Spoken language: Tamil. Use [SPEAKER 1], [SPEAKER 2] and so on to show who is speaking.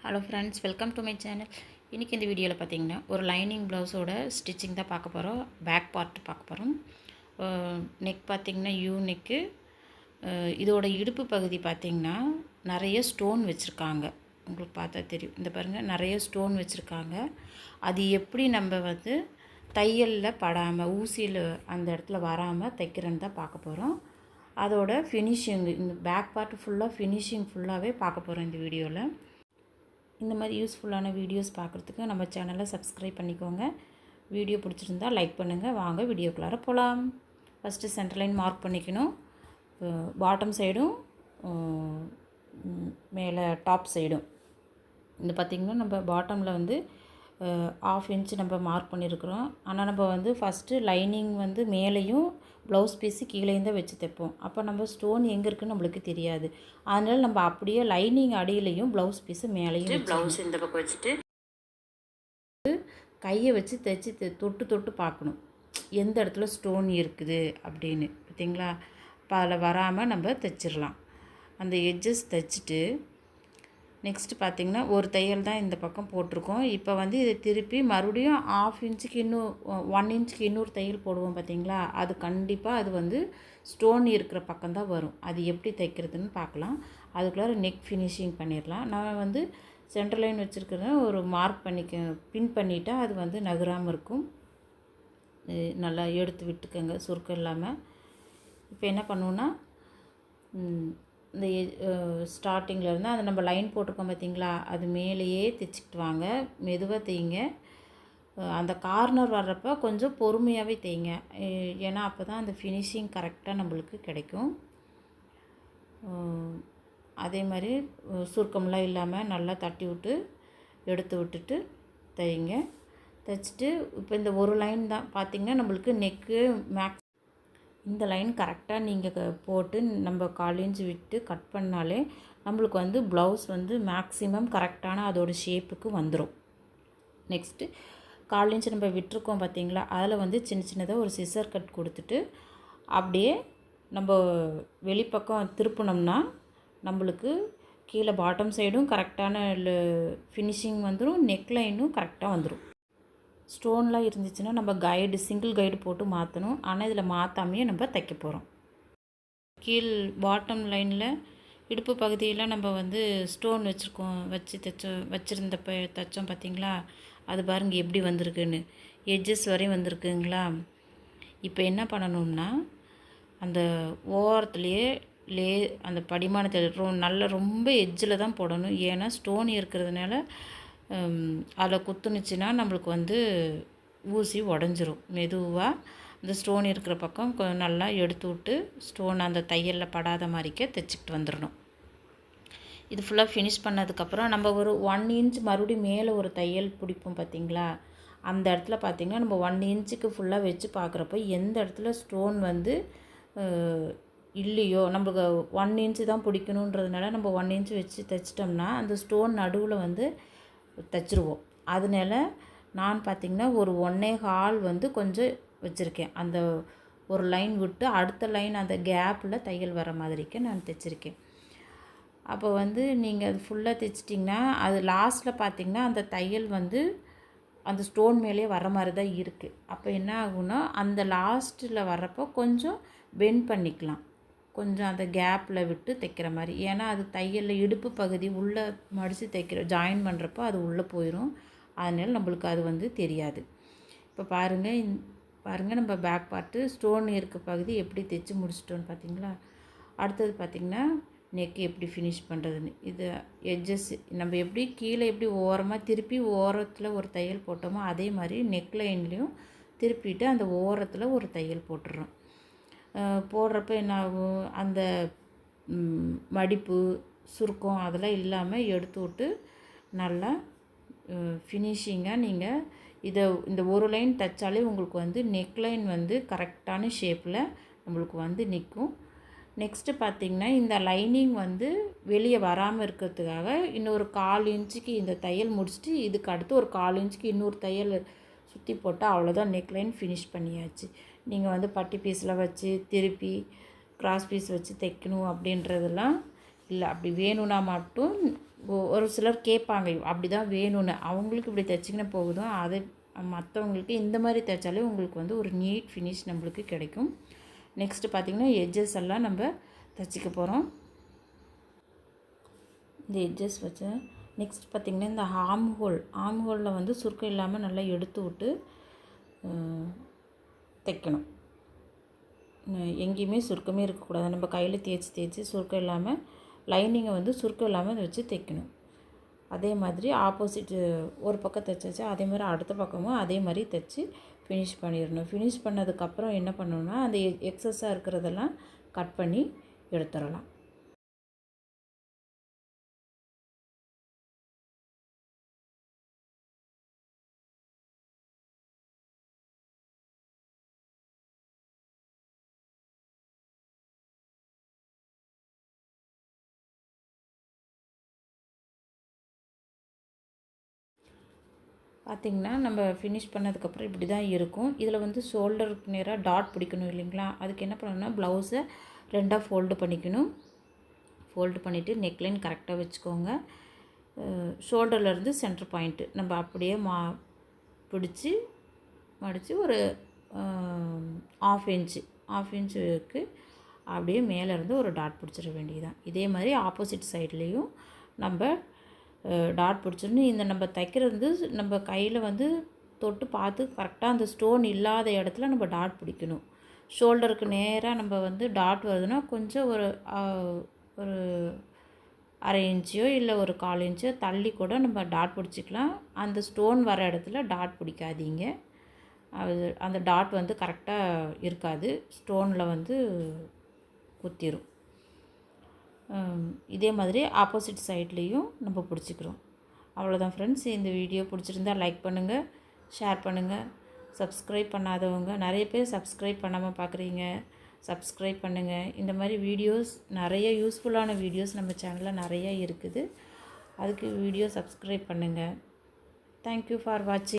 [SPEAKER 1] Hello friends, welcome to my channel. இன்றைக்கி இந்த வீடியோவில் பார்த்தீங்கன்னா ஒரு லைனிங் ப்ளவுஸோட ஸ்டிச்சிங் தான் பார்க்க போகிறோம். பேக் பார்ட் பார்க்க போகிறோம். நெக் பார்த்திங்கன்னா யூ நெக்கு. இதோட இடுப்பு பகுதி பார்த்திங்கன்னா நிறைய ஸ்டோன் வச்சுருக்காங்க. உங்களுக்கு பார்த்தா தெரியும். இந்த பாருங்கள், நிறைய ஸ்டோன் வச்சுருக்காங்க. அது எப்படி நம்ம வந்து தையலில் படாமல், ஊசியில் அந்த இடத்துல வராமல் தைக்கிறேன்னு தான் பார்க்க போகிறோம். அதோட ஃபினிஷிங், இந்த பேக் பார்ட் ஃபுல்லாக ஃபினிஷிங் ஃபுல்லாகவே பார்க்க போகிறோம் இந்த வீடியோவில். இந்த மாதிரி யூஸ்ஃபுல்லான வீடியோஸ் பார்க்குறதுக்கு நம்ம சேனலை சப்ஸ்கிரைப் பண்ணிக்கோங்க. வீடியோ பிடிச்சிருந்தா லைக் பண்ணுங்கள். வாங்க வீடியோக்குள்ளார போகலாம். ஃபஸ்ட்டு சென்டர் லைன் மார்க் பண்ணிக்கணும். பாட்டம் சைடும் மேலே டாப் சைடும். இந்த பார்த்திங்கன்னா நம்ம பாட்டமில் வந்து 1/2 இன்ச் நம்ம மார்க் பண்ணியிருக்கிறோம். ஆனால் நம்ம வந்து ஃபஸ்ட்டு லைனிங் வந்து மேலேயும் ப்ளவுஸ் பீஸு கீழேயும் தான் வச்சு தைப்போம். அப்போ நம்ம ஸ்டோன் எங்கே இருக்குன்னு நம்மளுக்கு தெரியாது. அதனால் நம்ம அப்படியே லைனிங் அடியிலையும் ப்ளவுஸ் பீஸு மேலேயும் ப்ளவுஸ் இந்த பக்கம் வச்சுட்டு கையை வச்சு தைச்சி தொட்டு தொட்டு பார்க்கணும் எந்த இடத்துல ஸ்டோன் இருக்குது அப்படின்னு. பார்த்திங்களா? இப்போ அதில் வராமல் நம்ம தைச்சிடலாம். அந்த எட்ஜஸ் தைச்சிட்டு நெக்ஸ்ட்டு பார்த்திங்கன்னா ஒரு தையல் தான் இந்த பக்கம் போட்டிருக்கோம். இப்போ வந்து இதை திருப்பி மறுபடியும் 1/2 இன்ச்சுக்கு இன்னும் 1 இன்ச்சுக்கு இன்னொரு தையல் போடுவோம். பார்த்திங்களா? அது கண்டிப்பாக அது வந்து ஸ்டோன் இருக்கிற பக்கம்தான் வரும். அது எப்படி தைக்கிறதுன்னு பார்க்கலாம். அதுக்குள்ளார நெக் ஃபினிஷிங் பண்ணிடலாம். நான் வந்து சென்டர் லைன் வச்சுருக்கிறேன். ஒரு மார்க் பின் பண்ணிவிட்டா அது வந்து நகராமல் இருக்கும். நல்லா எடுத்து விட்டுக்கோங்க சுருக்கம் இல்லாமல். இப்போ என்ன பண்ணுவோன்னா, இந்த ஸ்டார்டிங்கில் இருந்து அதை நம்ம லைன் போட்டிருக்கோம் பார்த்திங்களா, அது மேலேயே தைச்சிக்கிட்டு வாங்க. மெதுவாக தைங்க. அந்த கார்னர் வர்றப்போ கொஞ்சம் பொறுமையாகவே தைங்க. ஏன்னா அப்போ தான் அந்த ஃபினிஷிங் கரெக்டாக நம்மளுக்கு கிடைக்கும். அதே மாதிரி சுருக்கம்லாம் இல்லாமல் நல்லா தட்டி விட்டு எடுத்து விட்டுட்டு தைங்க. தைச்சிட்டு இப்போ இந்த ஒரு லைன் தான் பார்த்திங்கன்னா நம்மளுக்கு நெக்கு மேக்ஸ். இந்த லைன் கரெக்டாக நீங்கள் போட்டு நம்ம 1/4 இன்ச் விட்டு கட் பண்ணாலே நம்மளுக்கு வந்து ப்ளவுஸ் வந்து மேக்ஸிமம் கரெக்டான அதோடய ஷேப்புக்கு வந்துடும். நெக்ஸ்ட்டு 1/4 இன்ச் நம்ம விட்டுருக்கோம் பார்த்திங்களா, அதில் வந்து சின்ன சின்னதாக ஒரு சிசர் கட் கொடுத்துட்டு அப்படியே நம்ம வெளிப்பக்கம் திருப்பினோம்னா நம்மளுக்கு கீழே பாட்டம் சைடும் கரெக்டான ஃபினிஷிங் வந்துடும். நெக் லைனும் கரெக்டாக வந்துடும். ஸ்டோன்லாம் இருந்துச்சுன்னா நம்ம சிங்கிள் கைடு போட்டு மாற்றணும். ஆனால் இதில் மாற்றாமையே நம்ம தைக்க போகிறோம். கீழ் பாட்டம் லைனில் இடுப்பு பகுதியில் நம்ம வந்து ஸ்டோன் வச்சுருந்தப்போ தைச்சோம் பார்த்திங்களா, அது பாருங்கள் எப்படி வந்திருக்குன்னு. எட்ஜஸ் வரையும் வந்திருக்குங்களா. இப்போ என்ன பண்ணணும்னா, அந்த ஓரத்துலேயே அந்த படிமானத்தை ரொம்ப எட்ஜில் தான் போடணும். ஏன்னா ஸ்டோன் இருக்கிறதுனால அதில் குத்துனுச்சுன்னா நம்மளுக்கு வந்து ஊசி உடஞ்சிரும். மெதுவாக இந்த ஸ்டோன் இருக்கிற பக்கம் நல்லா எடுத்து விட்டு ஸ்டோன் அந்த தையலில் படாத மாதிரிக்கே தைச்சிக்கிட்டு வந்துடணும். இது ஃபுல்லாக ஃபினிஷ் பண்ணதுக்கப்புறம் நம்ம ஒரு 1 இன்ச் மறுபடியும் மேலே ஒரு தையல் பிடிப்போம் பார்த்திங்களா. அந்த இடத்துல பார்த்திங்கன்னா நம்ம 1 இன்ச்சுக்கு ஃபுல்லாக வச்சு பார்க்குறப்போ எந்த இடத்துல ஸ்டோன் வந்து இல்லையோ, நம்மளுக்கு 1 இன்ச்சு தான் பிடிக்கணுன்றதுனால நம்ம 1 இன்ச் வச்சு தைச்சிட்டோம்னா அந்த ஸ்டோன் நடுவில் வந்து தைச்சிருவோம். அதனால நான் பார்த்திங்கன்னா ஒரு 1.25 வந்து கொஞ்சம் வச்சுருக்கேன். அந்த ஒரு லைன் விட்டு அடுத்த லைன் அந்த கேப்பில் தையல் வர மாதிரிக்கு நான் தைச்சிருக்கேன். அப்போ வந்து நீங்கள் அது ஃபுல்லாக தைச்சிட்டிங்கன்னா அது லாஸ்ட்டில் பார்த்திங்கன்னா அந்த தையல் வந்து அந்த ஸ்டோன் மேலே வர மாதிரி தான் இருக்குது. அப்போ என்ன ஆகுன்னா, அந்த லாஸ்ட்டில் வர்றப்போ கொஞ்சம் பெண்ட் பண்ணிக்கலாம். கொஞ்சம் அந்த கேப்பில் விட்டு தைக்கிற மாதிரி. ஏன்னா அது தையலில் இடுப்பு பகுதி உள்ளே மடித்து ஜாயின் பண்ணுறப்போ அது உள்ளே போயிடும். அதனால் நம்மளுக்கு அது வந்து தெரியாது. இப்போ பாருங்கள் நம்ம பேக் பார்ட்டு ஸ்டோன் இருக்க பகுதி எப்படி தைச்சி முடிச்சிட்டோன்னு பார்த்திங்களா. அடுத்தது பார்த்திங்கன்னா நெக் எப்படி ஃபினிஷ் பண்ணுறதுன்னு. இது எட்ஜஸ் நம்ம எப்படி கீழே எப்படி ஓரமாக திருப்பி ஓரத்தில் ஒரு தையல் போட்டோமோ அதே மாதிரி நெக் லைன்லேயும் திருப்பிட்டு அந்த ஓரத்தில் ஒரு தையல் போட்டுடுறோம். போடுறப்ப என்ன ஆகும், அந்த மடிப்பு சுருக்கம் அதெல்லாம் இல்லாமல் எடுத்து விட்டு நல்லா ஃபினிஷிங்காக நீங்கள் இந்த ஒரு லைன் தைச்சாலே உங்களுக்கு வந்து நெக் லைன் வந்து கரெக்டான ஷேப்பில் நம்மளுக்கு வந்து நிற்கும். நெக்ஸ்ட்டு பார்த்திங்கன்னா இந்த லைனிங் வந்து வெளியே வராமல் இருக்கிறதுக்காக இன்னொரு 1/4 இன்ச்சுக்கு இந்த தையல் முடிச்சுட்டு இதுக்கு அடுத்து ஒரு 1/4 இன்ச்சுக்கு இன்னொரு தையல் சுற்றி போட்டால் அவ்வளோதான், நெக் லைன் ஃபினிஷ் பண்ணியாச்சு. நீங்கள் வந்து பட்டி பீஸில் வச்சு திருப்பி கிராஸ் பீஸ் வச்சு தைக்கணும் அப்படின்றதெல்லாம் இல்லை. அப்படி வேணும்னா மட்டும் ஒரு சிலர் கேட்பாங்க அப்படி தான் வேணும்னு. அவங்களுக்கு இப்படி தைச்சிங்கன்னா போகுதும். அதை மற்றவங்களுக்கு இந்த மாதிரி தைச்சாலே உங்களுக்கு வந்து ஒரு நீட் ஃபினிஷ் நம்மளுக்கு கிடைக்கும். நெக்ஸ்ட்டு பார்த்திங்கன்னா எட்ஜஸ் எல்லாம் நம்ம தைச்சிக்க போகிறோம். இந்த எட்ஜஸ் வச்சு நெக்ஸ்ட் பார்த்திங்கன்னா இந்த ஆம் ஹோலில் வந்து சுருக்கம் இல்லாமல் நல்லா எடுத்து விட்டு தைக்கணும். எங்கேயுமே சுருக்கமே இருக்கக்கூடாது. நம்ம கையில் தேய்ச்சி சுருக்கம் இல்லாமல் லைனிங்கை வந்து சுருக்கம் இல்லாமல் அதை வச்சு தைக்கணும். அதே மாதிரி ஆப்போசிட்டு ஒரு பக்கம் தைச்சாச்சு, அதே மாதிரி அடுத்த பக்கமும் அதே மாதிரி தைச்சி ஃபினிஷ் பண்ணிடணும். ஃபினிஷ் பண்ணதுக்கப்புறம் என்ன பண்ணணுன்னா அந்த எக்ஸஸாக இருக்கிறதெல்லாம் கட் பண்ணி எடுத்துடலாம். பார்த்திங்கன்னா நம்ம ஃபினிஷ் பண்ணதுக்கப்புறம் இப்படி தான் இருக்கும். இதில் வந்து ஷோல்டருக்கு நேராக டாட் பிடிக்கணும் இல்லைங்களா? அதுக்கு என்ன பண்ணணும்னா ப்ளவுஸை 2ஆக ஃபோல்டு பண்ணிக்கணும். ஃபோல்டு பண்ணிவிட்டு நெக்லைன் கரெக்டாக வச்சுக்கோங்க. ஷோல்டர்லேருந்து சென்டர் பாயிண்ட்டு நம்ம அப்படியே பிடிச்சி மடித்து ஒரு 1/2 இன்ச்சுக்கு அப்படியே மேலேருந்து ஒரு டாட் பிடிச்சிட வேண்டியதுதான். இதே மாதிரி ஆப்போசிட் சைட்லேயும் நம்ம டாட் பிடிச்சிடணும். இந்த நம்ம தைக்கிறது வந்து நம்ம கையில் வந்து தொட்டு பார்த்து கரெக்டாக அந்த ஸ்டோன் இல்லாத இடத்துல நம்ம டாட் பிடிக்கணும். ஷோல்டருக்கு நேராக நம்ம வந்து டாட் வருதுன்னா கொஞ்சம் ஒரு 1/2 இன்ச்சோ இல்லை ஒரு 1/4 இன்ச்சோ தள்ளி கூட நம்ம டாட் பிடிச்சிக்கலாம். அந்த ஸ்டோன் வர இடத்துல டாட் பிடிக்காதீங்க. அந்த டாட் வந்து கரெக்டாக இருக்காது, ஸ்டோனில் வந்து குத்திரும். இதே மாதிரி ஆப்போசிட் சைட்லேயும் நம்ம பிடிச்சிக்கிறோம். அவ்வளோதான் ஃப்ரெண்ட்ஸ். இந்த வீடியோ பிடிச்சிருந்தால் லைக் பண்ணுங்கள், ஷேர் பண்ணுங்கள். சப்ஸ்கிரைப் பண்ணாதவங்க நிறைய பேர் சப்ஸ்கிரைப் பண்ணாமல் பார்க்குறீங்க, சப்ஸ்கிரைப் பண்ணுங்கள். இந்த மாதிரி வீடியோஸ் நிறைய யூஸ்ஃபுல்லான வீடியோஸ் நம்ம சேனலில் நிறைய இருக்குது. அதுக்கு வீடியோ சப்ஸ்கிரைப் பண்ணுங்கள். தேங்க்யூ ஃபார் வாட்சிங்.